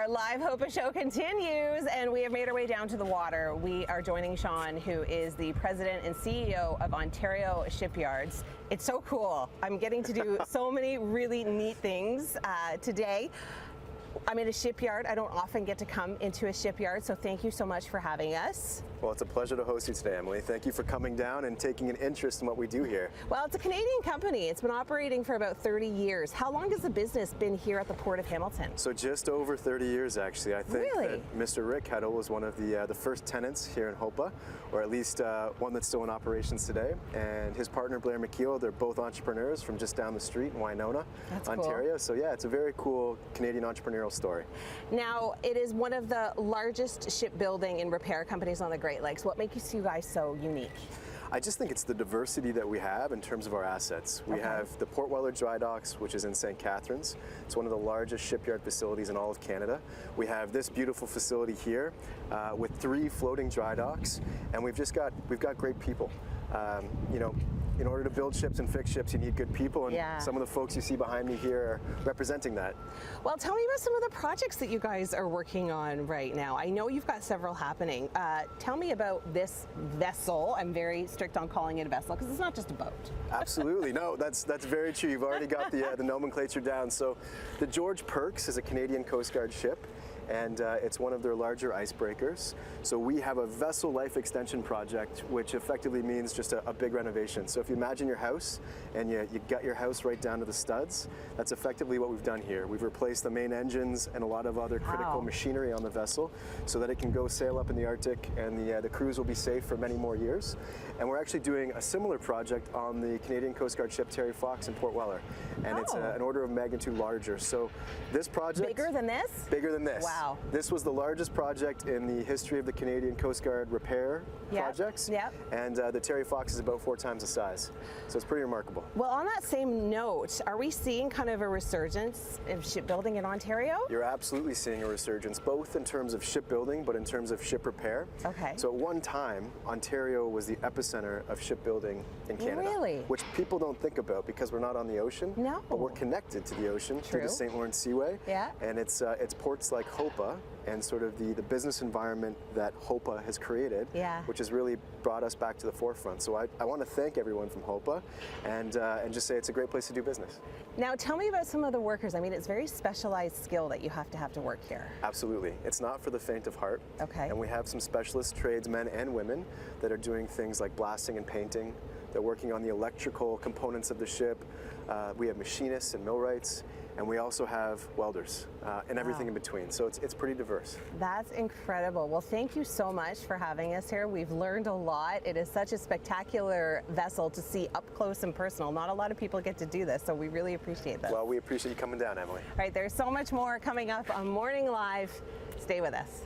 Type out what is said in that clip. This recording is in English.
Our live HOPA show continues, and we have made our way down to the water. We are joining Sean, who is the president and CEO of Ontario Shipyards. It's so cool. I'm getting to do so many really neat things today. I'm in a shipyard. I don't often get to come into a shipyard, so thank you so much for having us. Well, it's a pleasure to host you today, Emily. Thank you for coming down and taking an interest in what we do here. Well, it's a Canadian company. It's been operating for about 30 years. How long has the business been here at the Port of Hamilton? So just over 30 years, actually. I think Really? that Mr. Rick Heddle was one of the first tenants here in HOPA, or at least one that's still in operations today. And his partner, Blair McKeel, they're both entrepreneurs from just down the street in Winona, That's Ontario. cool. So yeah, it's a very cool Canadian entrepreneurial story. Now, it is one of the largest shipbuilding and repair companies on the Great Lakes. What makes you guys so unique? I just think it's the diversity that we have in terms of our assets. We have the Port Weller Dry Docks, which is in St. Catharines. It's one of the largest shipyard facilities in all of Canada. We have this beautiful facility here with 3 floating dry docks, and we've got great people. You know, in order to build ships and fix ships, you need good people, and some of the folks you see behind me here are representing that. Well, tell me about some of the projects that you guys are working on right now. I know you've got several happening. Tell me about this vessel. I'm very strict on calling it a vessel because it's not just a boat. Absolutely, no, that's very true. You've already got the nomenclature down. So, the George Perks is a Canadian Coast Guard ship, and it's one of their larger icebreakers. So we have a vessel life extension project, which effectively means just a big renovation. So if you imagine your house, and you got your house right down to the studs, that's effectively what we've done here. We've replaced the main engines and a lot of other critical machinery on the vessel so that it can go sail up in the Arctic, and the crews will be safe for many more years. And we're actually doing a similar project on the Canadian Coast Guard ship Terry Fox in Port Weller. And it's an order of magnitude larger. So this project... Bigger than this? Bigger than this. Wow. This was the largest project in the history of the Canadian Coast Guard repair projects. And the Terry Fox is about 4 times the size. So it's pretty remarkable. Well, on that same note, are we seeing kind of a resurgence of shipbuilding in Ontario? You're absolutely seeing a resurgence, both in terms of shipbuilding, but in terms of ship repair. Okay. So at one time, Ontario was the epicenter of shipbuilding in Canada. Really? Which people don't think about because we're not on the ocean. No. But we're connected to the ocean through the St. Lawrence Seaway. Yeah. And it's ports like HOPA and sort of the business environment that HOPA has created, which has really brought us back to the forefront. So I want to thank everyone from HOPA and just say it's a great place to do business. Now tell me about some of the workers. I mean, it's very specialized skill that you have to work here. Absolutely. It's not for the faint of heart. Okay. And we have some specialist tradesmen and women that are doing things like blasting and painting. They're working on the electrical components of the ship. We have machinists and millwrights, and we also have welders and everything in between. So it's pretty diverse. That's incredible. Well, thank you so much for having us here. We've learned a lot. It is such a spectacular vessel to see up close and personal. Not a lot of people get to do this, so we really appreciate this. Well, we appreciate you coming down, Emily. All right, there's so much more coming up on Morning Live. Stay with us.